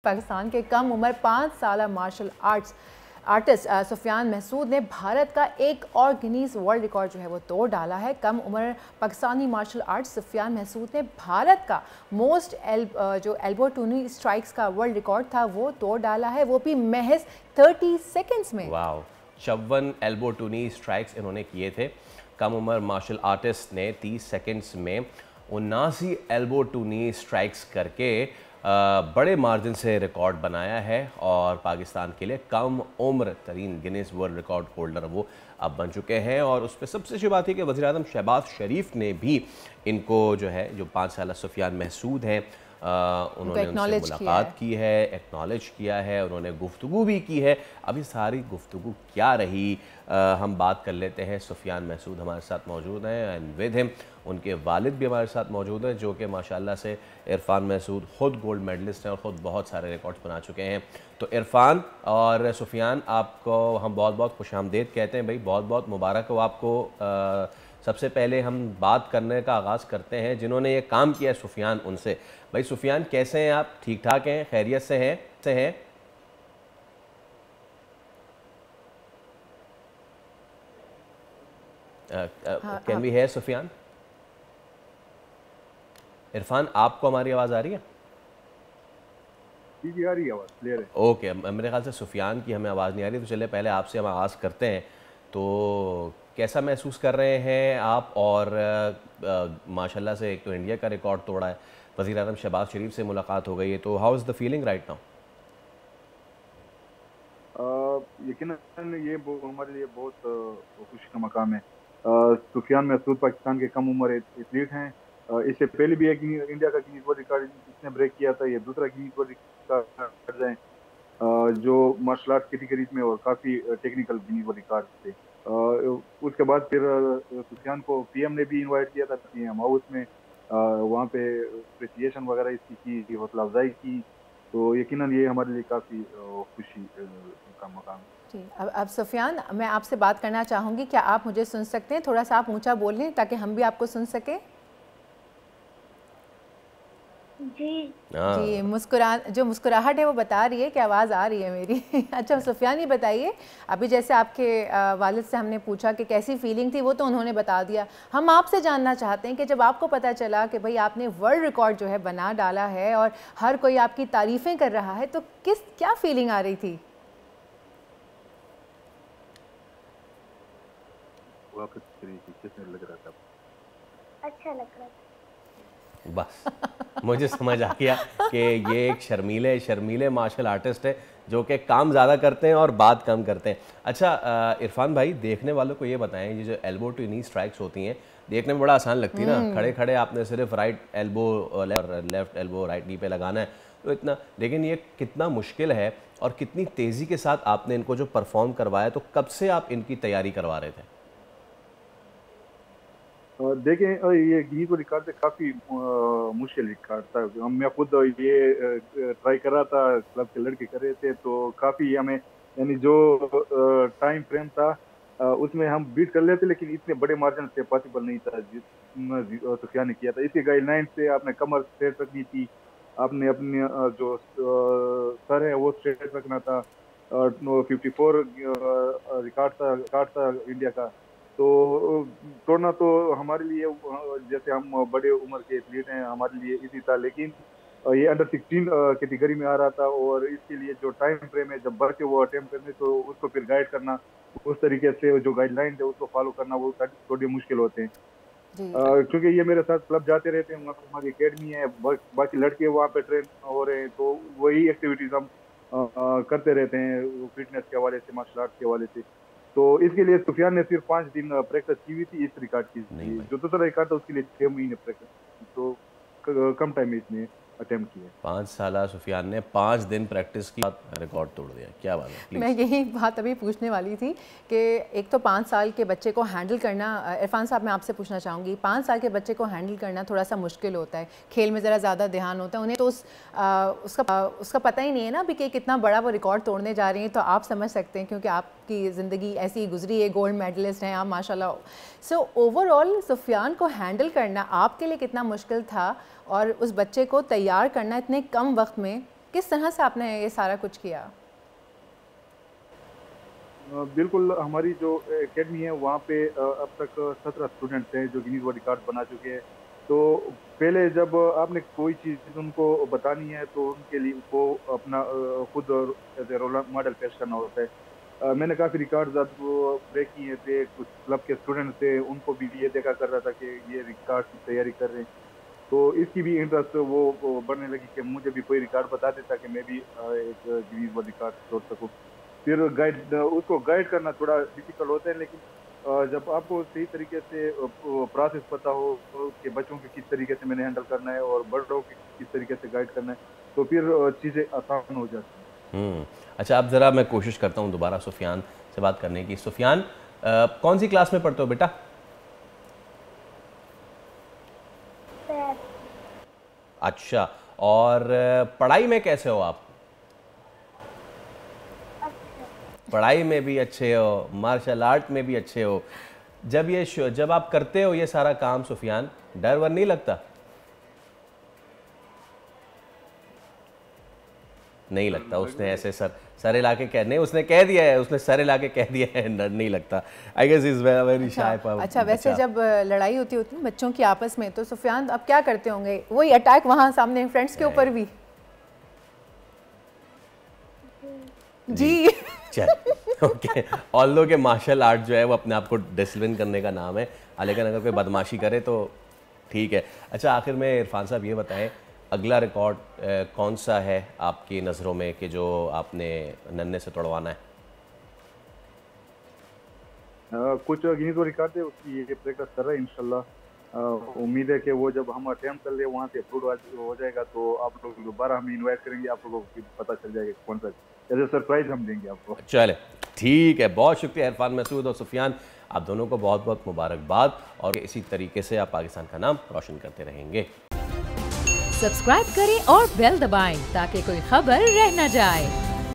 पाकिस्तान के कम उम्र 5 साल मार्शल आर्टिस्ट सुफियान महसूद ने भारत का एक और गिनीज वर्ल्ड रिकॉर्ड जो है वो तोड़ डाला है। कम उम्र पाकिस्तानी मार्शल आर्टिस्ट सुफियान महसूद ने भारत का मोस्ट जो एल्बो टू नी स्ट्राइक्स का वर्ल्ड रिकॉर्ड था वो तोड़ डाला है, वो भी महज 30 सेकंड्स में। वाह, 54 एल्बो टू नी स्ट्राइक्स इन्होंने किए थे। कम उम्र मार्शल आर्टिस्ट ने 30 सेकंड्स में 79 एल्बो टू नी स्ट्राइक्स करके बड़े मार्जिन से रिकॉर्ड बनाया है और पाकिस्तान के लिए कम उम्र तरीन गिनीज वर्ल्ड रिकॉर्ड होल्डर वो अब बन चुके हैं। और उस पर सबसे अच्छी बात है कि वज़ीर-ए-आज़म शहबाज शरीफ ने भी इनको जो है, जो 5 साल सुफियान महसूद हैं, उन्होंने उनसे मुलाकात की है, एक्नॉलेज किया है, उन्होंने गुफ्तगू भी की है। अभी सारी गुफ्तगू क्या रही, हम बात कर लेते हैं। सुफियान महसूद हमारे साथ मौजूद हैं एंड विद हिम उनके वालिद भी हमारे साथ मौजूद हैं, जो कि माशाल्लाह से इरफान महसूद ख़ुद गोल्ड मेडलिस्ट हैं और ख़ुद बहुत सारे रिकॉर्ड्स बना चुके हैं। तो इरफान और सुफियान, आपको हम बहुत बहुत खुशामदीद कहते हैं भाई, बहुत बहुत मुबारक हो आपको। सबसे पहले हम बात करने का आगाज़ करते हैं जिन्होंने ये काम किया है, सुफियान, उनसे। भाई सुफियान, कैसे हैं आप? ठीक ठाक हैं? खैरियत से हैं? Can we hear Sufiyan? Irfan, आपको हमारी आवाज़ आ रही है? जी आ रही है आवाज़, क्लियर है। ओके, मेरे ख्याल से सुफियान की हमें आवाज़ नहीं आ रही, तो चलिए पहले आपसे हम आगाज़ करते हैं। तो कैसा महसूस कर रहे हैं आप? और माशाल्लाह से एक तो इंडिया का रिकॉर्ड तोड़ा है, वज़ीर-ए-आज़म शहबाज शरीफ से मुलाकात हो गई है, तो how is the feeling right now? यकीनन ये हमारे लिए बहुत खुशी का मकाम है। सुफियान महसूद पाकिस्तान के कम उम्र एथलीट हैं। इससे पहले भी एक इंडिया का गिनीज वर्ल्ड रिकॉर्ड इसने ब्रेक किया था, ये दूसरा गिनीज वर्ल्ड रिकॉर्ड है जो मार्शल आर्ट कैटेगरीज में, और काफ़ी टेक्निकल गिनीज वर्ल्ड रिकॉर्ड थे। उसके बाद फिर सुफियान को पीएम ने भी इनवाइट किया था पीएम हाउस में, वहाँ पे अप्रिसिएशन वगैरह इसकी की, हौसला अफजाई की। तो यकीनन ये हमारे लिए काफ़ी खुशी का मकाम जी। अब सुफियान, मैं आपसे बात करना चाहूँगी, क्या आप मुझे सुन सकते हैं? थोड़ा सा आप ऊंचा बोल लें ताकि हम भी आपको सुन सकें। जी जी, मुस्कुराहट है वो बता रही है कि आवाज़ आ रही है मेरी। अच्छा सुफियान, ये बताइए, अभी जैसे आपके वालिद से हमने पूछा कि कैसी फीलिंग थी, वो तो उन्होंने बता दिया। हम आपसे जानना चाहते हैं कि जब आपको पता चला कि भाई आपने वर्ल्ड रिकॉर्ड जो है बना डाला है और हर कोई आपकी तारीफ़ें कर रहा है, तो क्या फीलिंग आ रही थी? लग रहा था? अच्छा लग रहा था। बस मुझे समझ आ गया कि ये एक शर्मीले मार्शल आर्टिस्ट है जो कि काम ज़्यादा करते हैं और बात कम करते हैं। अच्छा इरफान भाई, देखने वालों को ये बताएं, ये जो एल्बो टू नी स्ट्राइक्स होती हैं देखने में बड़ा आसान लगती है ना, खड़े खड़े आपने सिर्फ right elbow left elbow right knee पे लगाना है, तो इतना, लेकिन ये कितना मुश्किल है और कितनी तेज़ी के साथ आपने इनको जो परफॉर्म करवाया, तो कब से आप इनकी तैयारी करवा रहे थे? देखें, ये गिनीज वर्ल्ड रिकॉर्ड से काफ़ी मुश्किल रिकॉर्ड था। मैं खुद ये ट्राई कर रहा था, क्लब के लड़के कर रहे थे, तो काफ़ी हमें, यानी जो टाइम फ्रेम था उसमें हम बीट कर लेते, लेकिन इतने बड़े मार्जिन से पॉसिबल नहीं था जितना सुफियान ने किया था। इसके गाइडलाइन से आपने कमर स्ट्रेट रखनी थी, आपने अपने जो सर है वो स्ट्रेट रखना था। 54 रिकॉर्ड था इंडिया का। तो तोड़ना तो हमारे लिए, जैसे हम बड़े उम्र के एथलीट हैं, हमारे लिए इजी था, लेकिन ये अंडर 16 कैटेगरी में आ रहा था, और इसके लिए जो टाइम फ्रेम है, जब बच्चे वो अटेम्प्ट करने, तो उसको फिर गाइड करना, उस तरीके से जो गाइडलाइन है उसको फॉलो करना, वो थोड़ी मुश्किल होते हैं। क्योंकि ये मेरे साथ क्लब जाते रहते हैं, वहाँ पर हमारी अकेडमी है, बाकी लड़के वहाँ पे ट्रेन हो रहे हैं, तो वही एक्टिविटीज हम करते रहते हैं फिटनेस के हवाले से, मार्शल आर्ट के हवाले से। तो इसके लिए सुफियान ने सिर्फ 5 दिन प्रैक्टिस की हुई थी इस रिकॉर्ड की। जो दूसरा रिकॉर्ड था उसके लिए 6 महीने प्रैक्टिस, तो कम टाइम में इसने अटेम्प्ट किया। 5 साल सुफियान ने 5 दिन प्रैक्टिस की, रिकॉर्ड तोड़ दिया। क्या बात है, प्लीज। मैं यही बात अभी पूछने वाली थी कि एक तो 5 साल के बच्चे को हैंडल करना, इरफान साहब मैं आपसे पूछना चाहूँगी, 5 साल के बच्चे को हैंडल करना थोड़ा सा मुश्किल होता है, खेल में ज़रा ज़्यादा ध्यान होता है, उन्हें तो उसका पता ही नहीं है ना अभी कि कितना बड़ा वो रिकॉर्ड तोड़ने जा रही हैं। तो आप समझ सकते हैं, क्योंकि आपकी ज़िंदगी ऐसी गुजरी है, गोल्ड मेडलिस्ट हैं आप माशाल्लाह। सो ओवरऑल सुफियान को हैंडल करना आपके लिए कितना मुश्किल था, और उस बच्चे को तैयार करना इतने कम वक्त में किस तरह से आपने ये सारा कुछ किया? बिल्कुल, हमारी जो एकेडमी है वहाँ पे अब तक 17 स्टूडेंट्स हैं जो गिनीज वर्ल्ड रिकॉर्ड बना चुके हैं। तो पहले जब आपने कोई चीज़ उनको बतानी है तो उनके लिए वो अपना खुद एज ए रोल मॉडल पेश करना होता है। मैंने काफ़ी रिकॉर्ड्स अब ब्रेक किए थे, कुछ क्लब के स्टूडेंट थे उनको भी ये देखा कर रहा था कि ये रिकॉर्ड की तैयारी कर रहे हैं, तो इसकी भी इंटरेस्ट वो बढ़ने लगी कि मुझे भी कोई रिकॉर्ड बता देता कि मैं भी एक गिनीज वर्ल्ड रिकॉर्ड तोड़ सकूँ। फिर उसको गाइड करना थोड़ा डिफिकल्ट होता है, लेकिन जब आपको सही तरीके से प्रोसेस पता हो कि बच्चों के किस तरीके से मैंने हैंडल करना है और बड़ों के किस तरीके से गाइड करना है, तो फिर चीज़ें आसान हो जाती हैं। अच्छा, अब ज़रा मैं कोशिश करता हूँ दोबारा सुफियान से बात करने की। सुफियान, कौन सी क्लास में पढ़ते हो बेटा? अच्छा, और पढ़ाई में कैसे हो आप? पढ़ाई में भी अच्छे हो, मार्शल आर्ट में भी अच्छे हो। जब आप करते हो ये सारा काम सुफियान, डर वर नहीं लगता? नहीं लगता। उसने ऐसे सर हिला के कह नहीं, उसने कह दिया है, उसने सर हिला के कह दिया है डर नहीं लगता। I guess is very shy. अच्छा, वैसे जब लड़ाई होती है बच्चों की आपस में, तो सुफियान अब क्या करते होंगे? वही अटैक वहाँ सामने फ्रेंड्स के ऊपर भी? जी चल ओके। ऑल्दो के मार्शल आर्ट जो है वो अपने आप को डिसिप्लिन करने का नाम है, लेकिन अगर कोई बदमाशी करे तो ठीक है। अच्छा, आखिर में इरफान साहब ये बताएं, अगला रिकॉर्ड कौन सा है आपकी नज़रों में कि जो आपने नन्हे से तोड़वाना है? कुछ गिनीज वर्ल्ड रिकॉर्ड है उसकी ये प्रैक्टिस कर रहा है इंशाल्लाह। उम्मीद है कि वो जब हम अटेम्प्ट कर ले वहाँ से अप्रूव हो जाएगा तो आप लोग दोबारा हम इन्वाइट करेंगे, आप लोगों को पता चल जाएगा कौन सा एज ए सरप्राइज हम देंगे आपको। चले ठीक है, बहुत शुक्रिया इरफान मसूद और सुफियान, आप दोनों को बहुत बहुत मुबारकबाद, और इसी तरीके से आप पाकिस्तान का नाम रोशन करते रहेंगे। सब्सक्राइब करें और बेल दबाएं ताकि कोई खबर रह न जाए।